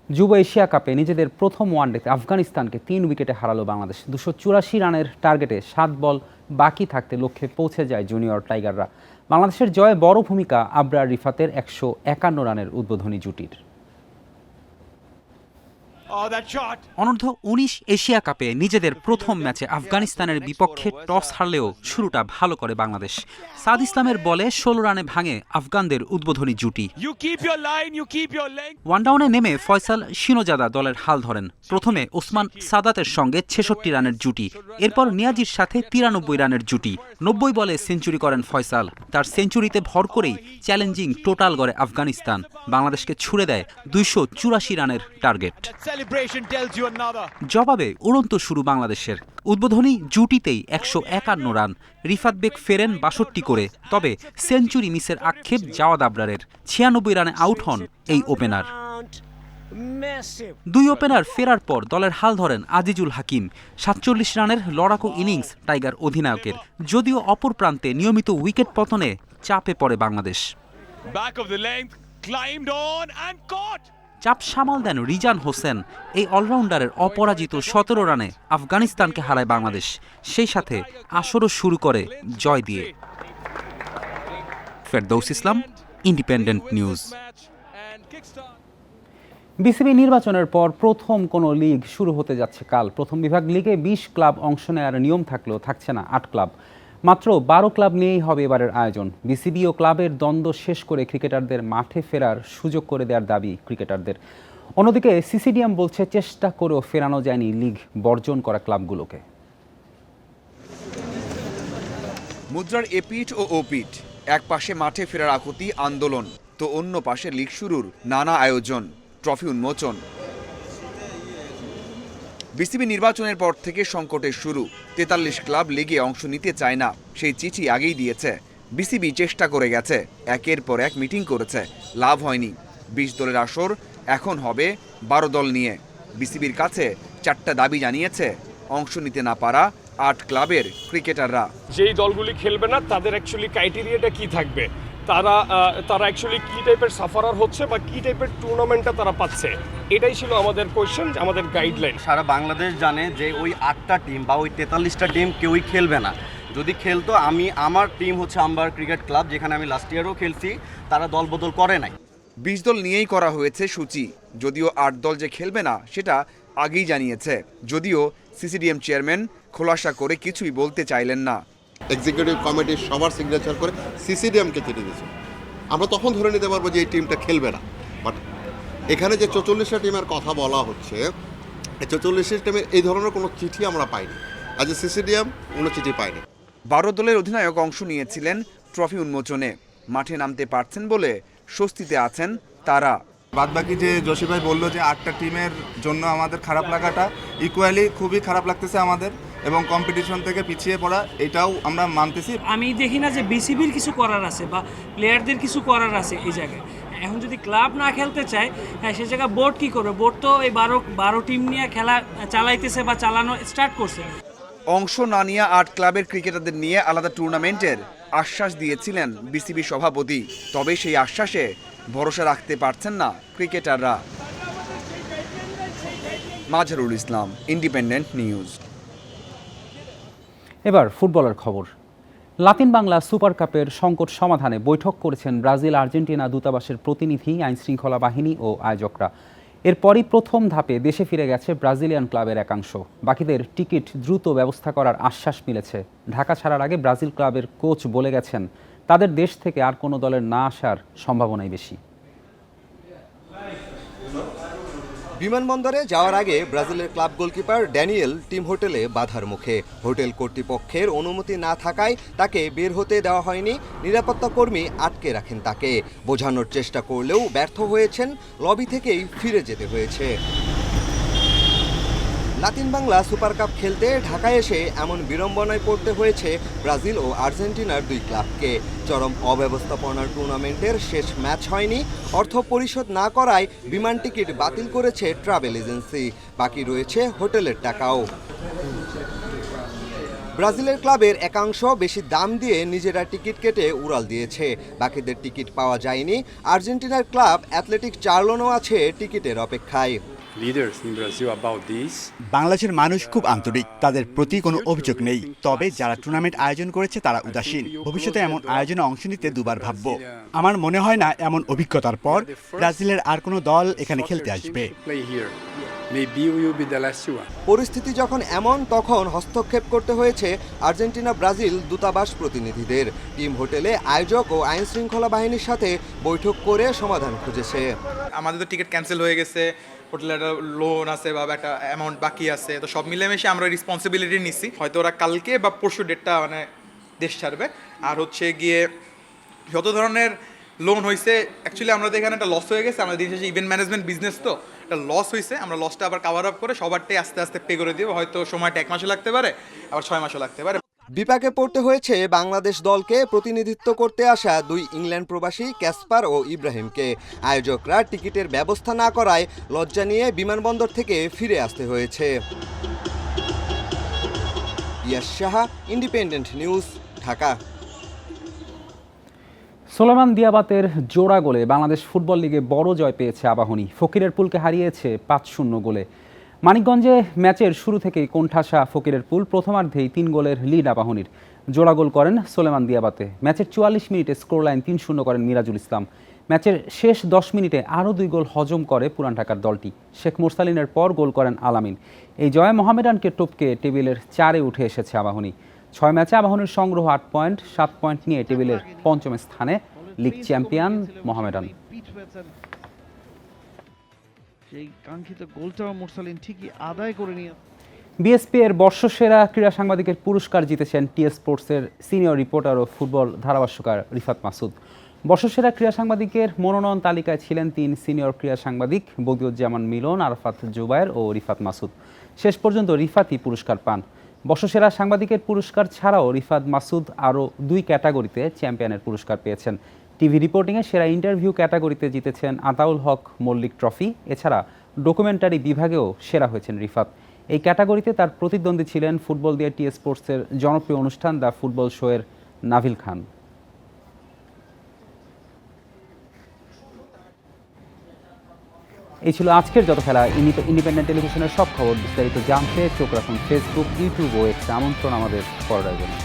যুব এশিয়া কাপে নিজেদের প্রথম ওয়ানডেতে আফগানিস্তানকে ৩ উইকেটে হারালো বাংলাদেশ। ২৮৪ রানের টার্গেটে ৭ বল বাকি থাকতে লক্ষ্যে পৌঁছে যায় জুনিয়র টাইগাররা। বাংলাদেশের জয়ে বড় ভূমিকা আবরার রিফাতের ১৫১ রানের উদ্বোধনী জুটির। অনূর্ধ্ব ১৯ এশিয়া কাপে নিজেদের প্রথম ম্যাচে আফগানিস্তানের বিপক্ষে টস হারলেও শুরুটা ভালো করে বাংলাদেশ। সাদ ইসলামের বলে ১৬ রানে ভাঙে আফগানদের উদ্বোধনী জুটি। ওয়ানডাউনে নেমে ফয়সাল শিনোজাদা দলের হাল ধরেন। প্রথমে ওসমান সাদাতের সঙ্গে ৬৬ রানের জুটি, এরপর নিয়াজির সাথে ৯৩ রানের জুটি। ৯০ বলে সেঞ্চুরি করেন ফয়সাল। তার সেঞ্চুরিতে ভর করেই চ্যালেঞ্জিং টোটাল গড়ে আফগানিস্তান। বাংলাদেশকে ছুড়ে দেয় ২৮৪ রানের টার্গেট। জবাবে উড়ন্ত শুরু বাংলাদেশের। উদ্বোধনী জুটিতেই ১৫১ রান। রিফাত বেগ ফেরেন ৬২ করে, তবে সেঞ্চুরি মিসের আক্ষেপ জাওয়াদ আবরারের। ৯৬ রানে আউট হন এই ওপেনার। দুই ওপেনার ফেরার পর দলের হাল ধরেন আজিজুল হাকিম। ৪৭ রানের লড়াকু ইনিংস টাইগার অধিনায়কের। যদিও অপর প্রান্তে নিয়মিত উইকেট পতনে চাপে পড়ে বাংলাদেশ। চাপ সামাল দেন রিজান হোসেন। এই অলরাউন্ডারের অপরাজিত ১৭ রানে আফগানিস্তানকে হারায় বাংলাদেশ। সেই সাথে আসরও শুরু করে জয় দিয়ে। ফেরদৌস ইসলাম, ইন্ডিপেন্ডেন্ট নিউজ। বিসিবি নির্বাচনের পর প্রথম কোনো লিগ শুরু হতে যাচ্ছে কাল। প্রথম বিভাগ লিগে ২০ ক্লাব অংশ নেওয়ার নিয়ম থাকলেও থাকছে না ৮ ক্লাব। মাত্র ১২ ক্লাব নিয়েই হবে এবারের আয়োজন। বিসিবি ও ক্লাবের দ্বন্দ্ব শেষ করে ক্রিকেটারদের মাঠে ফেরার সুযোগ করে দেওয়ার দাবি ক্রিকেটারদের। অন্যদিকে সিসিডিএম বলছে চেষ্টা করেও ফেরানো যায়নি লিগ বর্জন করা ক্লাবগুলোকে। মুদ্রার এপিঠ ও ওপিঠ, এক পাশে মাঠে ফেরার আকুতি আন্দোলন, তো অন্য পাশে লিগ শুরুর নানা আয়োজন, ট্রফি উন্মোচন। বিসিবি নির্বাচনের পর থেকে সংকটের শুরু। ৪৩ ক্লাব লিগে অংশ নিতে চায় না, সেই চিঠি আগেই দিয়েছে। বিসিবি চেষ্টা করে গেছে, একের পর এক মিটিং করেছে, লাভ হয়নি। ২০ দলের আসর এখন হবে ১২ দল নিয়ে। বিসিবির কাছে ৪টা দাবি জানিয়েছে অংশ নিতে না পারা ৮ ক্লাবের ক্রিকেটাররা। যেই দলগুলি খেলবে না তাদের অ্যাকচুয়ালি ক্রাইটেরিয়াটা কি থাকবে, তারা অ্যাকচুয়ালি কী টাইপের সাফারার হচ্ছে বা কী টাইপের টুর্নামেন্টটা তারা পাচ্ছে, এটাই ছিল আমাদের কোয়েশ্চেন, আমাদের গাইডলাইন। সারা বাংলাদেশ জানে যে ওই ৮টা টিম বা ওই ৪৩টা টিম কেউই খেলবে না। যদি খেলতো, আমার টিম হচ্ছে আম্বার ক্রিকেট ক্লাব, যেখানে আমি লাস্ট ইয়ারও খেলছি, তারা দল বদল করে নাই। ২০ দল নিয়েই করা হয়েছে সূচি, যদিও ৮ দল যে খেলবে না সেটা আগেই জানিয়েছে। যদিও সিসিডিএম চেয়ারম্যান খোলাসা করে কিছুই বলতে চাইলেন না। এক্সিকিউটিভ কমিটির সবার সিগনেচার করে সিসিডিএমকে চিঠি দিয়েছে। আমরা তখন ধরে নিতে পারবো যে এই টিমটা খেলবে না। বাট এখানে যে ৪৪টা টিমের কথা বলা হচ্ছে, এই ৪৪ টিমের এই ধরনের কোনো চিঠি আমরা পাইনি। আজ সিসিডিএম কোনো চিঠি পাইনি। ১২ দলের অধিনায়ক অংশ নিয়েছিলেন ট্রফি উন্মোচনে। মাঠে নামতে পারছেন বলে স্বস্তিতে আছেন তারা। বাদবাকি যে জসি ভাই বললো যে ৮টা টিমের জন্য আমাদের খারাপ লাগাটা ইকুয়ালি খুবই খারাপ লাগতেছে আমাদের, এবং কম্পিটিশন থেকে পিছিয়ে পড়া, এটাও আমরা মানতেছি। আমি দেখি না যে বিসিবির কিছু করার আছে বা প্লেয়ারদের কিছু করার আছে এই জায়গায়। এখন যদি ক্লাব না খেলতে চায়, হ্যাঁ, সে জায়গায় বোর্ড কী করবে? বোর্ড তো এই ১২ টিম নিয়ে খেলা চালাইতেছে বা চালানো স্টার্ট করছে। অংশ না নিয়ে ৮ ক্লাবের ক্রিকেটারদের নিয়ে আলাদা টুর্নামেন্টের আশ্বাস দিয়েছিলেন বিসিবি সভাপতি। তবে সেই আশ্বাসে ভরসা রাখতে পারছেন না ক্রিকেটাররা। Mazharul Islam, independent news. এবার ফুটবলের খবর। লাতিন বাংলা সুপার কাপের সংকট সমাধানে বৈঠক করেছেন ব্রাজিল আর্জেন্টিনা দূতাবাসের প্রতিনিধি, আইনশৃঙ্খলা বাহিনী ও আয়োজকরা। এরপরই প্রথম ধাপে দেশে ফিরে গেছে ব্রাজিলিয়ান ক্লাবের একাংশ। বাকিদের টিকিট দ্রুত ব্যবস্থা করার আশ্বাস মিলেছে। ঢাকা ছাড়ার আগে ব্রাজিল ক্লাবের কোচ বলে গেছেন তাদের দেশ থেকে আর কোনো দলের না আসার সম্ভাবনাই বেশি। বিমানবন্দরে যাওয়ার আগে ব্রাজিলের ক্লাব গোলকিপার ড্যানিয়েল টিম হোটেলে বাধার মুখে। হোটেল কর্তৃপক্ষের অনুমতি না থাকায় তাকে বের হতে দেওয়া হয়নি। নিরাপত্তা কর্মী আটকে রাখেন তাকে। বোঝানোর চেষ্টা করলেও ব্যর্থ হয়েছেন। লবি থেকেই ফিরে যেতে হয়েছে। লাতিন বাংলা সুপার কাপ খেলতে ঢাকায় এসে এমন বিড়ম্বনায় পড়তে হয়েছে ব্রাজিল ও আর্জেন্টিনার দুই ক্লাবকে। চরম অব্যবস্থাপনার টুর্নামেন্টের শেষ ম্যাচ হয়নি, অর্থ পরিশোধ না করায় বিমান টিকিট বাতিল করেছে ট্রাভেল এজেন্সি, বাকি রয়েছে হোটেলের টাকাও। ব্রাজিলের ক্লাবের একাংশ বেশি দাম দিয়ে নিজেরা টিকিট কেটে উড়াল দিয়েছে, বাকিদের টিকিট পাওয়া যায়নি। আর্জেন্টিনার ক্লাব অ্যাথলেটিক চার্লোনও আছে টিকিটের অপেক্ষায়। বাংলাদেশের মানুষ খুব আন্তরিক, তাদের প্রতি কোনো অভিযোগ নেই। তবে যারা টুর্নামেন্ট আয়োজন করেছে তারা উদাসীন। ভবিষ্যতে এমন আয়োজনে অংশ নিতে দুবার ভাববো। আমার মনে হয় না এমন অভিজ্ঞতার পর ব্রাজিলের আর কোনো দল এখানে খেলতে আসবে। পরিস্থিতি যখন এমন, তখন হস্তক্ষেপ করতে হয়েছে আর্জেন্টিনা ব্রাজিল দূতাবাস প্রতিনিধিদের। টিম হোটেলে আয়োজক ও আইন শৃঙ্খলা বাহিনীর সাথে বৈঠক করে সমাধান খুঁজেছে। আমাদের তো টিকিট ক্যান্সেল হয়ে গেছে, হোটেলের একটা লোন আছে বা একটা অ্যামাউন্ট বাকি আছে, তো সব মিলেমিশে আমরা রেসপন্সিবিলিটি নিচ্ছি। হয়তো ওরা কালকে বা পরশু ডেটটা মানে দেশ ছাড়বে। আর হচ্ছে গিয়ে যত ধরনের লোন হয়েছে, অ্যাকচুয়ালি আমাদের এখানে একটা লস হয়ে গেছে। আমাদের দিন শেষে ইভেন্ট ম্যানেজমেন্ট বিজনেস, তো একটা লস হয়েছে। আমরা লসটা আবার কাভার আপ করে সবারটাই আস্তে আস্তে পে করে দিব। হয়তো সময়টা 1 মাসও লাগতে পারে, আবার 6 মাসও লাগতে পারে। বিপাকে পড়তে হয়েছে বাংলাদেশ দলকে প্রতিনিধিত্ব করতে আসা দুই ইংল্যান্ড প্রবাসী ক্যাসপার ও ইব্রাহিমকে। আয়োজকরা টিকিটের ব্যবস্থা না করায় লজ্জা নিয়ে বিমানবন্দর থেকে ফিরে আসতে হয়েছে। ইয়াস সাহা, ইন্ডিপেন্ডেন্ট নিউজ, ঢাকা। সোলেমান দিয়াবাতের জোড়া গোলে বাংলাদেশ ফুটবল লিগে বড় জয় পেয়েছে আবাহনী। ফকিরের পুলকে হারিয়েছে 5-0 গোলে। মানিকগঞ্জে ম্যাচের শুরু থেকেই কোণঠাসা ফকিরের পুল, প্রথমার্ধেই 3 গোলের লিড আবাহনীর। জোড়া গোল করেন সোলেমান দিয়াবাতে। ম্যাচের 44 মিনিটে স্কোর লাইন 3-0 করেন মিরাজুল ইসলাম। ম্যাচের শেষ 10 মিনিটে আরও 2 গোল হজম করে পুরান ঢাকার দলটি। শেখ মোরসালিনের পর গোল করেন আলামিন। এই জয়ে মোহামেডানকে টপকে টেবিলের 4-এ উঠে এসেছে আবাহনী। 6 ম্যাচে আবাহনীর সংগ্রহ 8 পয়েন্ট, 7 পয়েন্ট নিয়ে টেবিলের 5ম স্থানে লিগ চ্যাম্পিয়ন মোহামেডান। সেই কাঙ্ক্ষিত গোলটাও মোরসালিন ঠিকই আদায় করে নিয়ে। বিএসপি এর বর্ষসেরা ক্রীড়া সাংবাদিকের পুরস্কার জিতেছেন টিএস স্পোর্টসের সিনিয়র রিপোর্টার ও ফুটবল ধারাভাষ্যকার রিফাত মাসুদ। বর্ষসেরা ক্রীড়া সাংবাদিকের মনোনয়ন তালিকায় ছিলেন 3 সিনিয়র ক্রীড়া সাংবাদিক বদিউজ্জামান মিলন, আরাফাত জুবায়ের ও রিফাত মাসুদ। শেষ পর্যন্ত রিফাতই পুরস্কার পান। বর্ষসেরা সাংবাদিকের পুরস্কার ছাড়াও রিফাত মাসুদ আরও 2 ক্যাটাগরিতে চ্যাম্পিয়নের পুরস্কার পেয়েছেন। টিভি রিপোর্টিংয়ে সেরা ইন্টারভিউ ক্যাটাগরিতে জিতেছেন আতাউল হক মল্লিক ট্রফি। এছাড়া ডকুমেন্টারি বিভাগেও সেরা হয়েছেন রিফাত। এই ক্যাটাগরিতে তার প্রতিদ্বন্দ্বী ছিলেন ফুটবল দিয়ে টিএস স্পোর্টসের জনপ্রিয় অনুষ্ঠান দ্য ফুটবল শোয়ের নাভিল খান। এই ছিল আজকের যত খেলা। ইন্ডিপেন্ডেন্ট টেলিভিশনের সব খবর বিস্তারিত জানতে চোখ রাখুন ফেসবুক, ইউটিউব ও এক্সে। আমন্ত্রণ আমাদের পরের আয়োজনে।